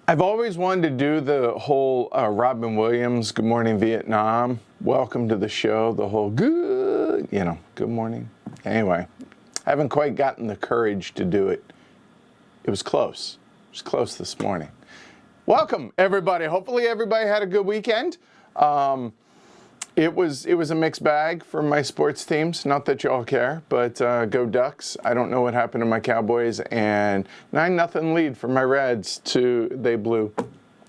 I've always wanted to do the whole Robin Williams, Good Morning Vietnam, welcome to the show, the whole good morning. Anyway, I haven't quite gotten the courage to do it. It was close. It was close this morning. Welcome, everybody. Hopefully everybody had a good weekend. It was a mixed bag for my sports teams. Not that y'all care, but go Ducks. I don't know what happened to my Cowboys, and 9-0 lead for my Reds they blew.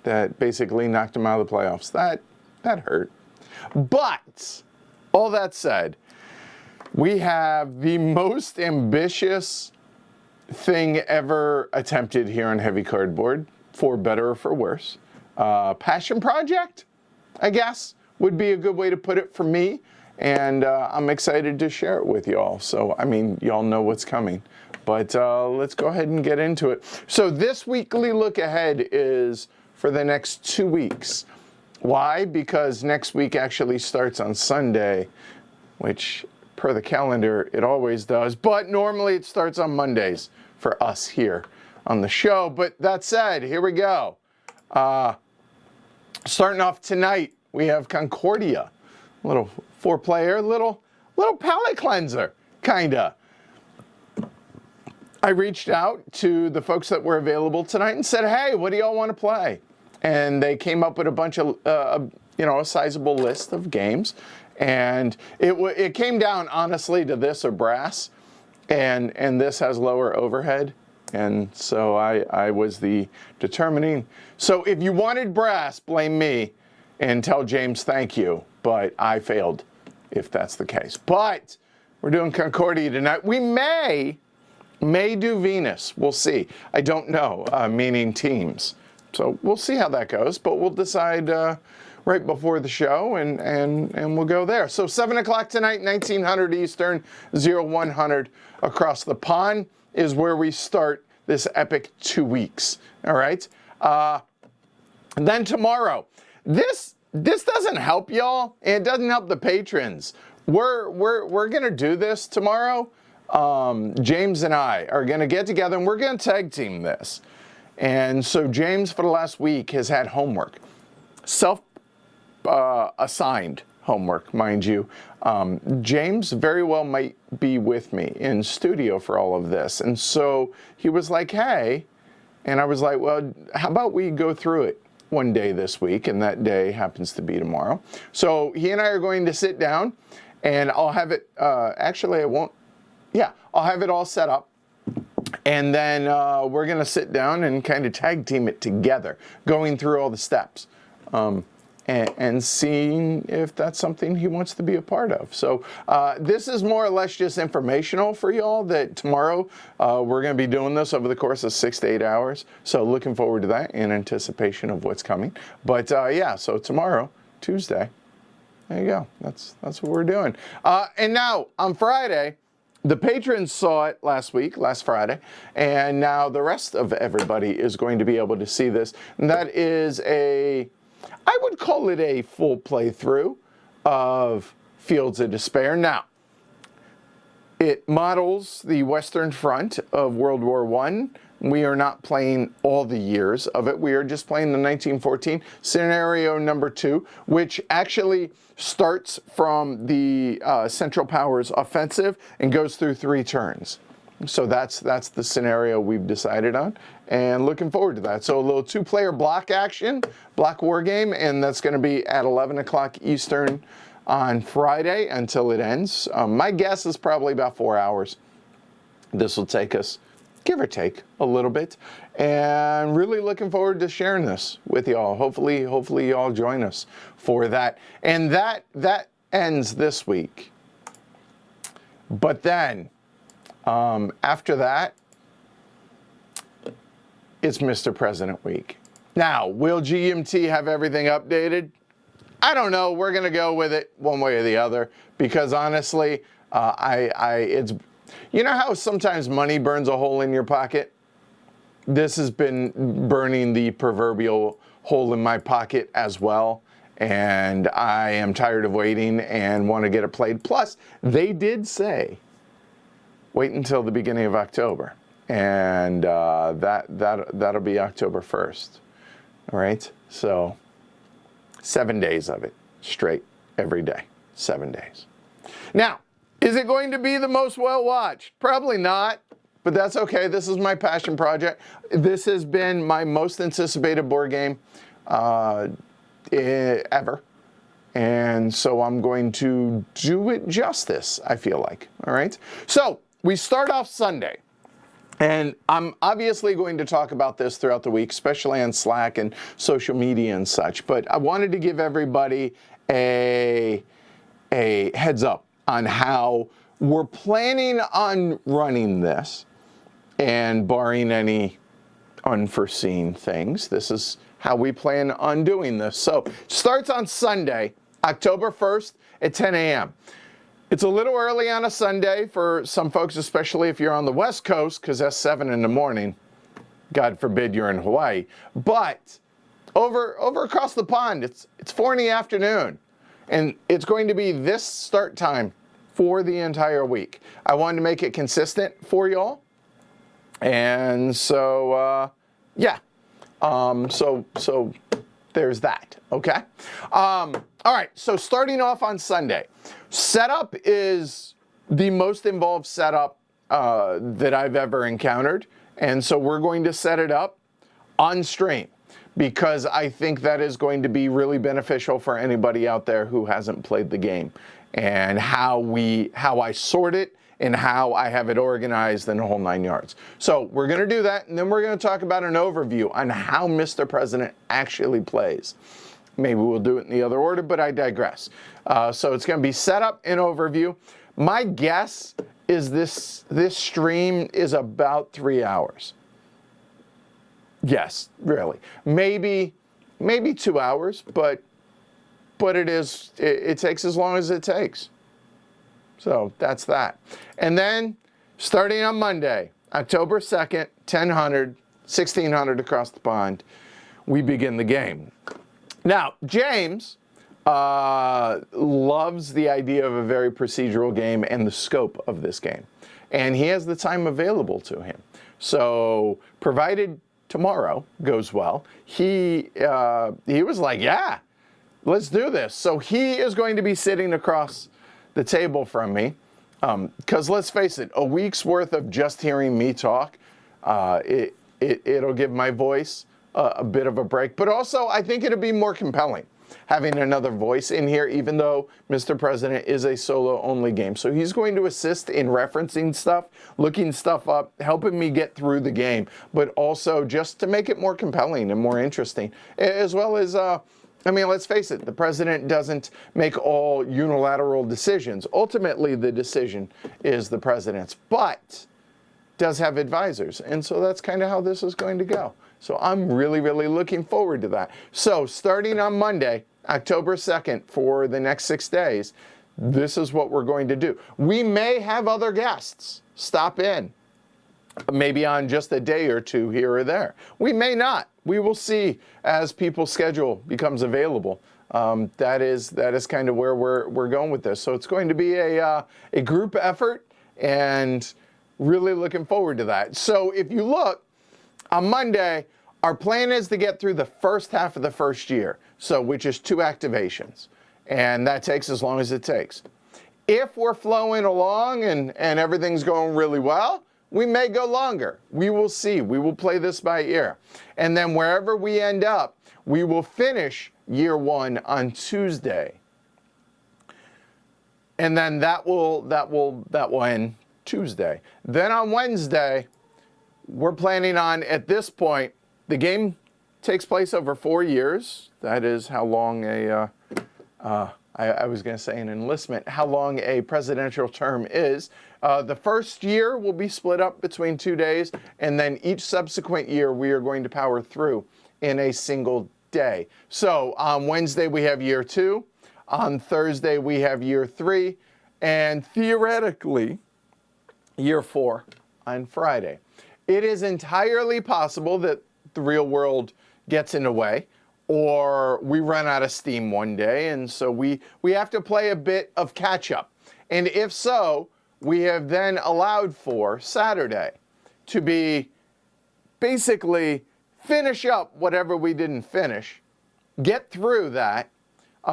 That basically knocked them out of the playoffs. That hurt. But all that said, we have the most ambitious thing ever attempted here on Heavy Cardboard, for better or for worse. Passion project, I guess, would be a good way to put it for me, and I'm excited to share it with y'all. So, I mean, y'all know what's coming, but let's go ahead and get into it. So this weekly look ahead is for the next 2 weeks. Why? Because next week actually starts on Sunday, which per the calendar it always does, but normally it starts on Mondays for us here on the show. But that said, here we go. Starting off tonight, we have Concordia, a little 4-player, little palate cleanser, kinda. I reached out to the folks that were available tonight and said, hey, what do y'all want to play? And they came up with a bunch of, a sizable list of games. And it came down, honestly, to this or brass. And this has lower overhead. And so I was the determining. So if you wanted brass, blame me. And tell James thank you, but I failed if that's the case. But we're doing Concordia tonight. We may do Venus. We'll see. I don't know, meaning teams. So we'll see how that goes, but we'll decide right before the show, and we'll go there. So 7 o'clock tonight, 1900 Eastern, 0100 across the pond is where we start this epic 2 weeks. All right? And then tomorrow, This doesn't help y'all, and it doesn't help the patrons. We're gonna do this tomorrow. James and I are gonna get together and we're gonna tag team this. And so James for the last week has had homework, assigned homework, mind you. James very well might be with me in studio for all of this, and so he was like, "Hey," and I was like, "Well, how about we go through it one day this week," and that day happens to be tomorrow. So he and I are going to sit down, and I'll have it, actually I won't, yeah, I'll have it all set up, and then we're going to sit down and kind of tag team it together, going through all the steps, and seeing if that's something he wants to be a part of. So this is more or less just informational for y'all, that tomorrow we're going to be doing this over the course of 6 to 8 hours. So looking forward to that in anticipation of what's coming. But yeah, so tomorrow, Tuesday, there you go. That's what we're doing. And now on Friday, the patrons saw it last Friday, and now the rest of everybody is going to be able to see this. And that is I would call it a full playthrough of Fields of Despair. Now, it models the Western Front of World War I. We are not playing all the years of it. We are just playing the 1914 scenario number 2, which actually starts from the Central Powers offensive and goes through 3 turns. So that's the scenario we've decided on, and looking forward to that. So a little 2-player block action, block war game, and that's going to be at 11 o'clock Eastern on Friday until it ends. My guess is probably about 4 hours. This will take us, give or take, a little bit, and really looking forward to sharing this with y'all. Hopefully y'all join us for that. And that ends this week. But then, after that, it's Mr. President Week. Now, will GMT have everything updated? I don't know. We're going to go with it one way or the other, because honestly, it's, you know how sometimes money burns a hole in your pocket? This has been burning the proverbial hole in my pocket as well. And I am tired of waiting and want to get it played. Plus, they did say, wait until the beginning of October, and that'll be October 1st. All right, so 7 days of it straight every day, 7 days. Now, is it going to be the most well-watched? Probably not, but that's okay. This is my passion project. This has been my most anticipated board game ever. And so I'm going to do it justice, I feel like. All right. So we start off Sunday. And I'm obviously going to talk about this throughout the week, especially on Slack and social media and such. But I wanted to give everybody a heads up on how we're planning on running this. And barring any unforeseen things, this is how we plan on doing this. So it starts on Sunday, October 1st at 10 a.m. It's a little early on a Sunday for some folks, especially if you're on the West Coast, because that's 7 in the morning. God forbid you're in Hawaii. But over across the pond, it's 4 in the afternoon. And it's going to be this start time for the entire week. I wanted to make it consistent for y'all. And so, yeah. So there's that, okay? All right, so starting off on Sunday. Setup is the most involved setup that I've ever encountered. And so we're going to set it up on stream because I think that is going to be really beneficial for anybody out there who hasn't played the game, and how I sort it and how I have it organized in the whole 9 yards. So we're going to do that, and then we're going to talk about an overview on how Mr. President actually plays. Maybe we'll do it in the other order, but I digress. So it's going to be setup and overview. My guess is this stream is about 3 hours. Yes, really. Maybe 2 hours, but it takes as long as it takes. So that's that. And then starting on Monday, October 2nd, 1600 across the pond, we begin the game. Now, James loves the idea of a very procedural game and the scope of this game. And he has the time available to him. So provided tomorrow goes well, he was like, yeah, let's do this. So he is going to be sitting across the table from me, because let's face it, a week's worth of just hearing me talk, it'll give my voice a bit of a break, but also I think it'll be more compelling having another voice in here, even though Mr. President is a solo-only game. So he's going to assist in referencing stuff, looking stuff up, helping me get through the game, but also just to make it more compelling and more interesting, as well as I mean, let's face it, the president doesn't make all unilateral decisions. Ultimately, the decision is the president's, but does have advisors. And so that's kind of how this is going to go. So I'm really, really looking forward to that. So starting on Monday, October 2nd, for the next 6 days, this is what we're going to do. We may have other guests stop in, maybe on just a day or two here or there. We may not. We will see as people's schedule becomes available. That is kind of where we're going with this. So it's going to be a group effort, and really looking forward to that. So if you look, on Monday, our plan is to get through the first half of the first year, so which is 2 activations, and that takes as long as it takes. If we're flowing along and everything's going really well, we may go longer. We will see. We will play this by ear. And then wherever we end up, we will finish year 1 on Tuesday. And then that will end Tuesday. Then on Wednesday, we're planning on, at this point, the game takes place over 4 years. That is how long I was going to say an enlistment, how long a presidential term is. The first year will be split up between 2 days, and then each subsequent year we are going to power through in a single day. So on Wednesday we have year 2, on Thursday we have year 3, and theoretically year 4 on Friday. It is entirely possible that the real world gets in the way, or we run out of steam one day, and so we have to play a bit of catch up. And if so, we have then allowed for Saturday to be basically finish up whatever we didn't finish, get through that,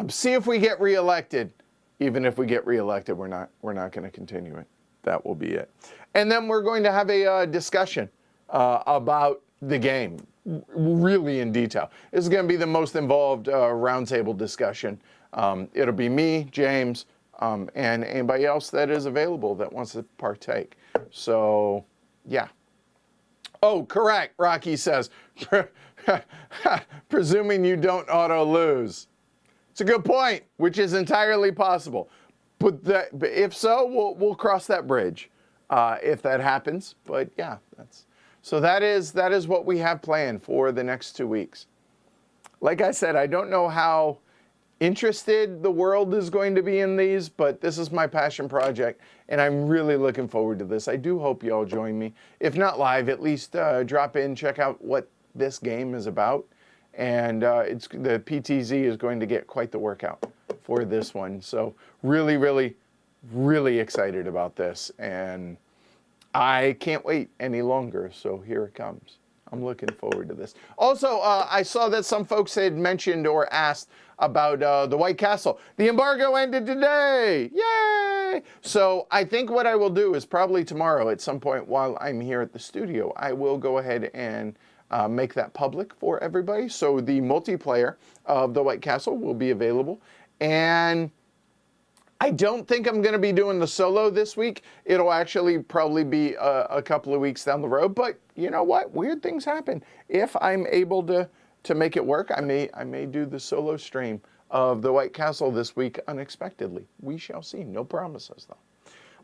see if we get reelected. Even if we get reelected, we're not going to continue it. That will be it. And then we're going to have a discussion about the game, really in detail. This is going to be the most involved roundtable discussion. It'll be me, James, and anybody else that is available that wants to partake. So, yeah. Oh, correct, Rocky says, presuming you don't auto-lose. It's a good point, which is entirely possible. But if so, we'll cross that bridge if that happens. But yeah, that is what we have planned for the next 2 weeks. Like I said, I don't know how interested the world is going to be in these, but this is my passion project, and I'm really looking forward to this. I do hope you all join me. If not live, at least drop in, check out what this game is about. And the PTZ is going to get quite the workout for this one. So really, really, really excited about this. And I can't wait any longer. So here it comes. I'm looking forward to this. Also, I saw that some folks had mentioned or asked about the White Castle. The embargo ended today. Yay! So I think what I will do is probably tomorrow at some point while I'm here at the studio, I will go ahead and make that public for everybody. So the multiplayer of the White Castle will be available. And I don't think I'm going to be doing the solo this week. It'll actually probably be a couple of weeks down the road. But you know what? Weird things happen. If I'm able to make it work, I may do the solo stream of the White Castle this week unexpectedly. We shall see. No promises, though.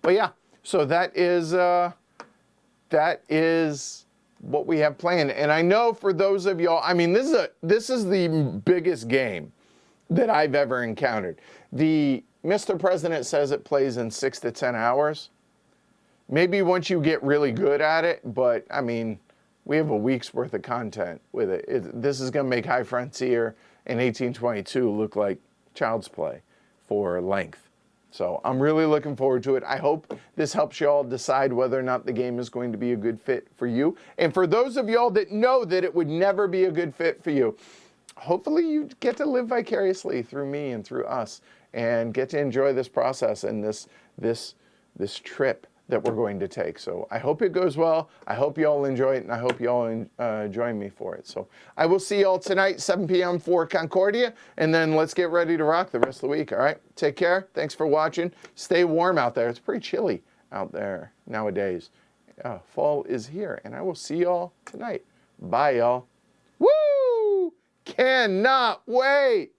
But yeah, so that is what we have planned. And I know for those of y'all, I mean, this is the biggest game that I've ever encountered. The Mr. President says it plays in 6 to 10 hours. Maybe once you get really good at it, but I mean, we have a week's worth of content with it. This is going to make High Frontier and 1822 look like child's play for length. So I'm really looking forward to it. I hope this helps y'all decide whether or not the game is going to be a good fit for you. And for those of y'all that know that it would never be a good fit for you, hopefully you get to live vicariously through me and through us and get to enjoy this process and this trip that we're going to take. So I hope it goes well. I hope you all enjoy it, and I hope you all join me for it. So I will see you all tonight, 7 p.m. for Concordia, and then let's get ready to rock the rest of the week, all right? Take care. Thanks for watching. Stay warm out there. It's pretty chilly out there nowadays. Fall is here, and I will see y'all tonight. Bye, y'all. Woo! Cannot wait!